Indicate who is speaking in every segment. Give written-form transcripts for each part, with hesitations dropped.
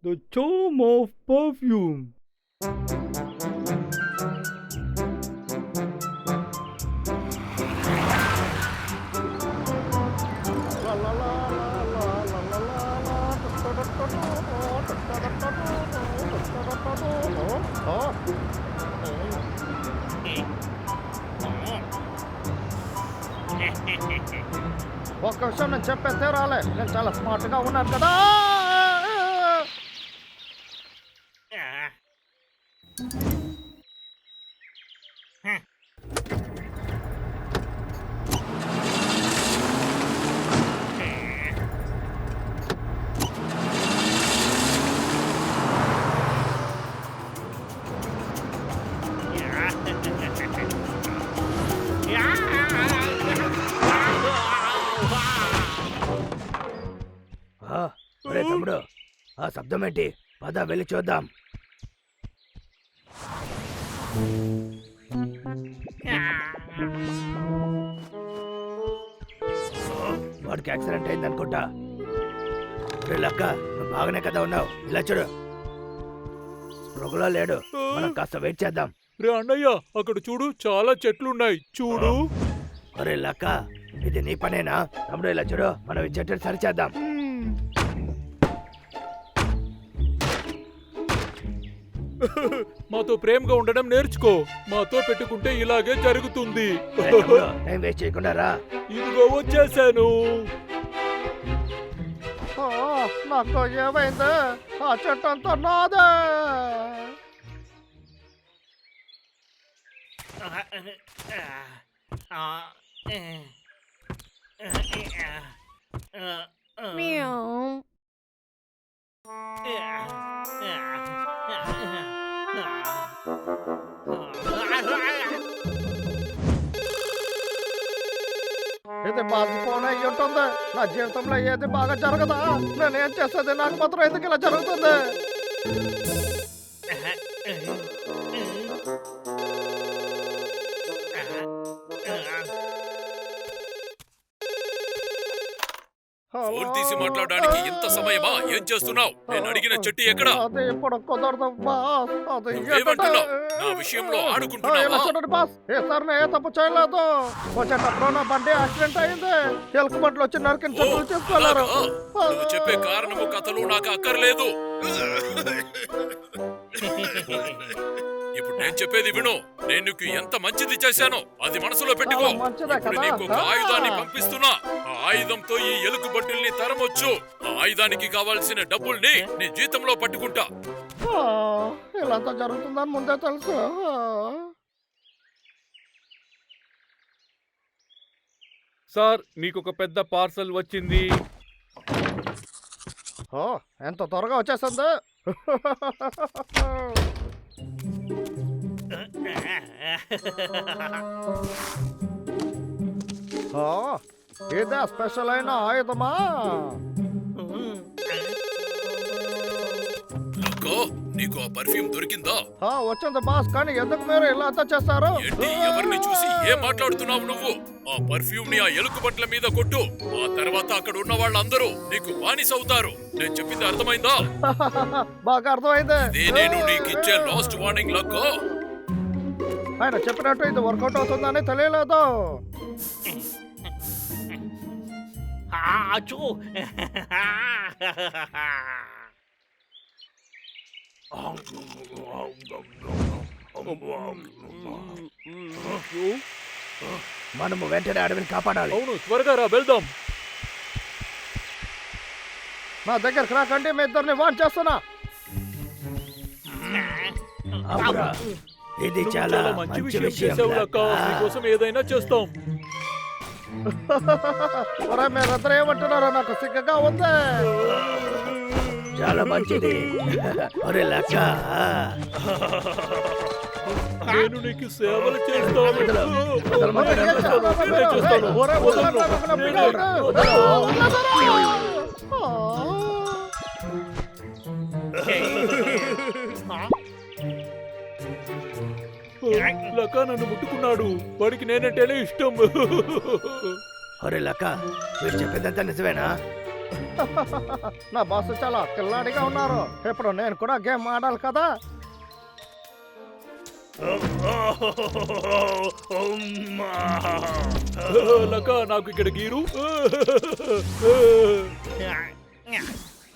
Speaker 1: The charm of perfume.
Speaker 2: ఒక్క విషయం నేను చెప్పేస్తే రాలే, నేను చాలా స్మార్ట్ గా ఉన్నాను కదా.
Speaker 3: ఒరే తమ్ముడు, ఆ శబ్దం ఏంటి? పద వెళ్ళి చూద్దాం. వాడికి యాక్సిడెంట్ అయింది అనుకుంటా. ఒరే లక్క, నువ్వు బాగానే కదా ఉన్నావు? ఇలా చూడు, స్పృహలో లేడు. మనం కాస్త వెయిట్ చేద్దాం.
Speaker 1: రే అన్నయ్య, అక్కడ చూడు, చాలా చెట్లున్నాయి చూడు.
Speaker 3: ఒరే లక్క, ఇది నీ పనేనా? తమ్ముడు ఇలా చూడు, మనం ఈ చెట్టుని సరిచేద్దాం.
Speaker 1: మాతో ప్రేమగా ఉండడం నేర్చుకో. మాతో పెట్టుకుంటే ఇలాగే జరుగుతుంది.
Speaker 3: టైం వేస్ట్ చేయకుండా రా.
Speaker 1: ఇదిగో వచ్చేసాను.
Speaker 2: నాకు ఏమైంది? ఆ చెట్టు అంతా నాదే. ఇది బాగా ఫోన్ అయ్యి ఉంటుంది. నా జీవితంలో ఏది బాగా జరగదా? నేనేం చేసేది? నాకు మాత్రం ఎందుకు ఇలా జరుగుతుంది?
Speaker 4: ఫోన్ తీసి మాట్లాడడానికి ఇంత సమయమా? ఏం చేస్తున్నావు? నేను అడిగిన చెట్టు ఎక్కడ?
Speaker 2: అది ఇప్పుడు కుదరదు బాస్. అది
Speaker 4: నువ్వేమంటున్నావు? నా విషయంలో ఆడుకుంటున్నావా?
Speaker 2: చూడండి బాస్, ఈసారి నేను ఏ తప్పు చేయలేదు. వచ్చేటప్పుడు నా బండి యాక్సిడెంట్ అయింది. ఎలుక బండ్లు వచ్చి నరికిన చెట్లు తీసుకెళ్లారు.
Speaker 4: నువ్వు చెప్పే కారణము కథలు నాకు అక్కర్లేదు. ఇప్పుడు నేను చెప్పేది విను. నేను నీకు ఎంత మంచిది చేశానో అది మనసులో పెట్టుకో. ఇప్పుడు నీకు ఒక ఆయుధాన్ని పంపిస్తున్నా. ఆ ఆయుధంతో ఈ ఎలుగు బట్టుల్ని తరమొచ్చు. ఆ ఆయుధానికి కావాల్సిన డబ్బుల్ని నీ జీతంలో పట్టుకుంటా.
Speaker 2: ఇలా జరుగుతుందని ముందే తెలుసు.
Speaker 1: సార్, మీకు ఒక పెద్ద పార్సల్ వచ్చింది.
Speaker 2: ఎంత త్వరగా వచ్చేసింది. ఇదే స్పెషల్ అయిన ఆయుధమా?
Speaker 4: నీకు ఆ పర్ఫ్యూమ్ దొరికిందా?
Speaker 2: వచ్చింది బాస్, కానీ ఎందుకు మీరు ఇలా అంతా చేస్తారు?
Speaker 4: ఏంటి, ఎవరిని చూసి ఏం మాట్లాడుతున్నావు నువ్వు? ఆ పర్ఫ్యూమ్ ని ఆ ఎలుక బట్ల మీద కొట్టు. ఆ తర్వాత అక్కడ ఉన్న వాళ్ళందరూ నీకు బానిస అవుతారు. నేను చెప్పింది అర్థమైందా?
Speaker 2: బాగా అర్థమైంది.
Speaker 4: నేను నీకు ఇచ్చే లాస్ట్ వార్నింగ్ లక్కో.
Speaker 2: ఆయన చెప్పినట్టు ఇది వర్కౌట్ అవుతుందని తెలియలేదు.
Speaker 3: మనము వెంటనే అడవిని కాపాడాలి.
Speaker 1: అవును, త్వరగా రా, వెళ్దాం.
Speaker 2: నా దగ్గరకు రాకండి, మీ ఇద్దరిని వాన్ చేస్తున్నా.
Speaker 3: ఇది చాలా
Speaker 1: మంచి విషయం చేసావు లక్క. నీకోసం ఏదైనా చేస్తాం.
Speaker 2: మీరిద్దరు ఏమంటున్నారో నాకు సిగ్గగా ఉంది.
Speaker 3: చాలా మంచిది. ఒరే లక్క,
Speaker 1: నేను నీకు సేవలు చేస్తాను. లక్క నన్ను ముట్టుకున్నాడు. వాడికి నేనంటేనే ఇష్టం.
Speaker 3: ఒరే లక్క, మీరు చెప్పేదంతా నిజమేనా?
Speaker 2: నా బాస్ చాలా కిల్లాడిగా ఉన్నారు. ఇప్పుడు నేను కూడా గేమ్ ఆడాలి కదా.
Speaker 1: లక్క నాకు ఇక్కడ గీరు.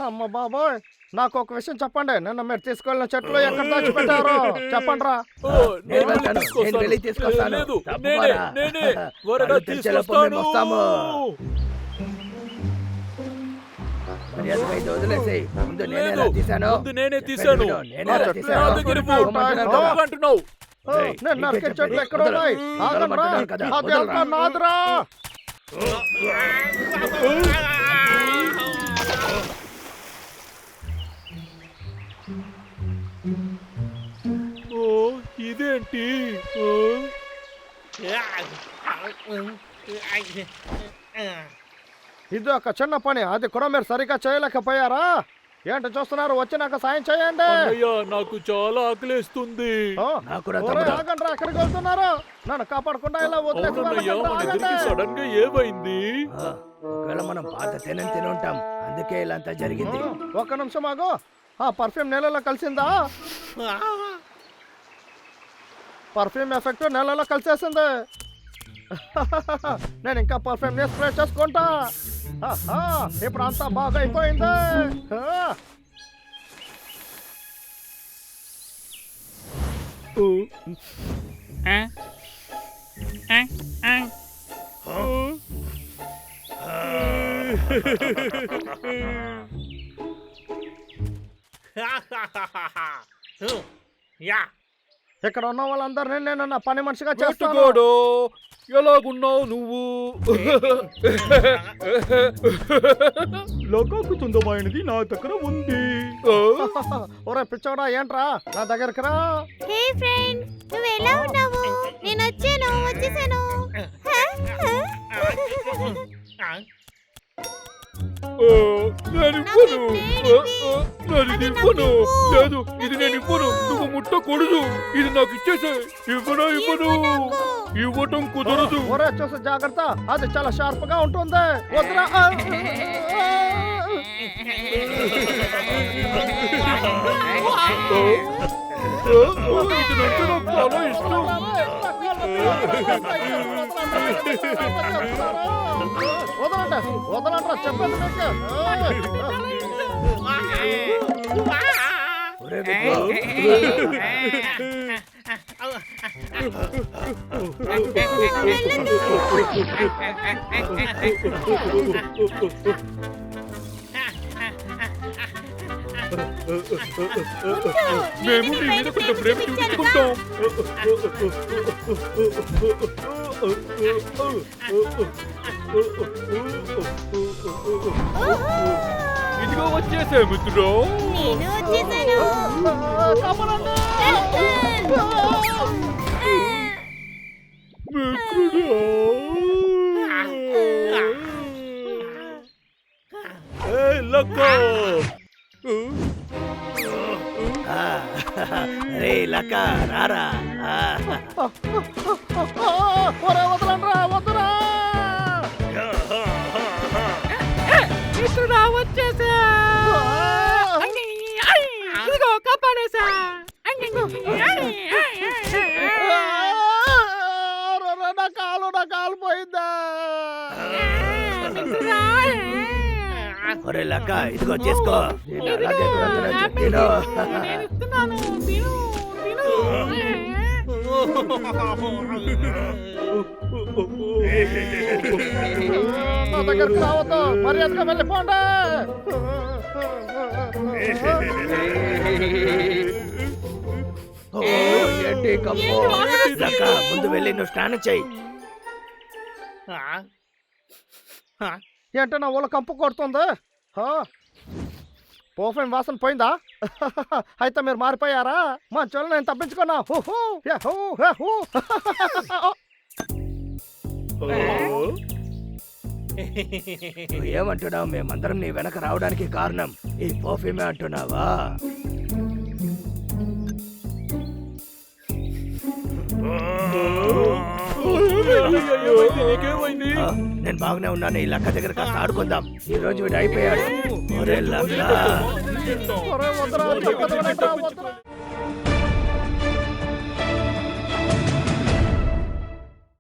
Speaker 2: అమ్మ బాబోయ్, నాకు ఒక విషయం చెప్పండి. నిన్న మీరు తీసుకెళ్ళిన చెట్లు ఎక్కడ దాచిపెట్టారు చెప్పండి రా.
Speaker 1: ఓ,
Speaker 3: నేను
Speaker 1: వెళ్ళి
Speaker 3: వెళ్తాను,
Speaker 1: తీసుకొస్తాను.
Speaker 3: నేను వెళ్ళి తీసుకొస్తాను.
Speaker 1: లేదు,
Speaker 3: తప్పకుండా.
Speaker 1: నేనే త్వరగా
Speaker 3: కళ్ళు తెరిచేలోపు మేము
Speaker 1: తీసుకొస్తాను.
Speaker 3: వస్తాము. మర్యాదగా ఇది వదిలేసేయ్. ముందు నేనే
Speaker 1: లేదు,
Speaker 3: ఎలా తీశాను?
Speaker 1: ముందు నేనే
Speaker 3: చెప్పేది
Speaker 1: తీశాను.
Speaker 3: విను, నేనే
Speaker 1: నా
Speaker 3: ఎలా
Speaker 1: చెట్లు
Speaker 3: తీశాను?
Speaker 1: నా దగ్గర ఇవ్వు.
Speaker 3: ఇవ్వమంటున్నాను కదా.
Speaker 1: నువ్వు అంటున్నావు.
Speaker 3: ఏయ్,
Speaker 2: నేను
Speaker 3: నీకే
Speaker 2: నరికే చెట్లు
Speaker 3: చెప్పేది.
Speaker 2: ఎక్కడ
Speaker 3: వదలరా.
Speaker 2: ఉన్నాయి? ఆగండి రా.
Speaker 3: వదలమంటున్నాను కదా,
Speaker 2: అది
Speaker 3: వదలరా.
Speaker 2: అంతా నాదిరా.
Speaker 1: ఓ, ఇదేంటి? ఓ,
Speaker 2: ఇది ఒక చిన్న పని, అది కూడా మీరు సరిగ్గా చేయలేకపోయారా? ఏంటి చూస్తున్నారు? వచ్చి నాకు సాయం చేయండి.
Speaker 1: అన్నయ్య నాకు చాలా ఆకలేస్తుంది.
Speaker 2: ఓ,
Speaker 3: నాకు కూడా
Speaker 2: ఒరేయ్,
Speaker 3: తమ్ముడు.
Speaker 2: ఆగండి రా, ఎక్కడికి వెళ్తున్నారు? నన్ను కాపాడకుండా ఇలా వదిలేసి
Speaker 1: అవునన్నయ్య,
Speaker 2: వెళ్ళకండి,
Speaker 1: మన
Speaker 2: ఆగండి.
Speaker 1: ఇద్దరికి సడన్ గా ఏమైంది?
Speaker 3: ఆ, ఒకవేళ మనం పాత తిని ఉంటాం, అందుకే ఇలా అంతా జరిగింది.
Speaker 2: ఒక్క నిమిషం ఆగు. ఆ పర్ఫ్యూమ్ నేలలో కలిసిందా? పర్ఫ్యూమ్ ఎఫెక్ట్ నేలలో కలిసేసింది. నేను ఇంకా పర్ఫ్యూమ్ ని స్ప్రే చేసుకుంటా. ఆహా, ఇప్పుడు అంతా బాగా అయిపోయింది. ఆ.
Speaker 1: ఓ,
Speaker 2: ఇక్కడ ఉన్న వాళ్ళందరినీ నేను నా పని మనిషిగా చేస్తాను.
Speaker 1: వేటగాడు, ఎలాగున్నావు నువ్వు? లోకాకు తుందమైనది నా దగ్గర ఉంది.
Speaker 2: ఒరే పిచ్చోడా, ఏంట్రా నా దగ్గరికి రా.
Speaker 5: హే ఫ్రెండ్, నువ్వు ఎలా ఉన్నావు? నేను వచ్చేసాను.
Speaker 1: నేను ఇవ్వను. నేను ఇవ్వను. లేదు, ఇది నేను ఇవ్వను. నువ్వు ముట్టకూడదు. ఇది నాకు ఇచ్చేసే. ఇవ్వను. ఇవ్వటం కుదరదు.
Speaker 2: ఒరే చూసి జాగ్రత్త, అది చాలా షార్ప్ గా ఉంటుంది. వద్దురా.
Speaker 1: ఇది అంటే నాకు చాలా ఇష్టం.
Speaker 2: వదలంట్రా చెప్పండి మీకు.
Speaker 3: ఒరే విక్కు,
Speaker 1: మేము నీ మీద కొంత ప్రేమ చూపించుకుంటాం. ఇదిగో వచ్చేసే మిత్రుడు.
Speaker 5: నేను వచ్చేసాను.
Speaker 3: ఆ, రే లక్క రారా. ఆ,
Speaker 2: ఒరే వదలంట్రా, వద్దురా. నా కాలు పోయిందా?
Speaker 3: ఒరే లక్క ఇదిగో చేసుకో. నేను అలాగే కూడా తినొచ్చు. తిను.
Speaker 2: నా దగ్గరికి రావద్దు, మర్యాదగా వెళ్ళిపోండి.
Speaker 3: ఓ, ఏంటి కంపు? లక్క ముందు వెళ్ళి నువ్వు స్నానం చెయ్యి.
Speaker 2: ఏంటో నా ఊళ్ళో కంపు కొడుతుంది. పర్ఫ్యూమ్ వాసన పోయిందా? అయితే మీరు మారిపోయారా? మా చోళ్ళు నేను తప్పించుకున్నా.
Speaker 3: నువ్వు ఏమంటున్నావు? మేమందరం నీ వెనక రావడానికి కారణం ఈ పర్ఫ్యూమే అంటున్నావా?
Speaker 1: ఏమైంది? నీకేమైంది?
Speaker 3: నేను బాగానే ఉన్నాను. ఈ లక్క దగ్గర కాస్త ఆడుకుందాం. ఈ రోజు వీడు అయిపోయాడు. ఒరే లక్క.
Speaker 2: ఒరే, వదరా, తప్పదు, వదరా, వదరా.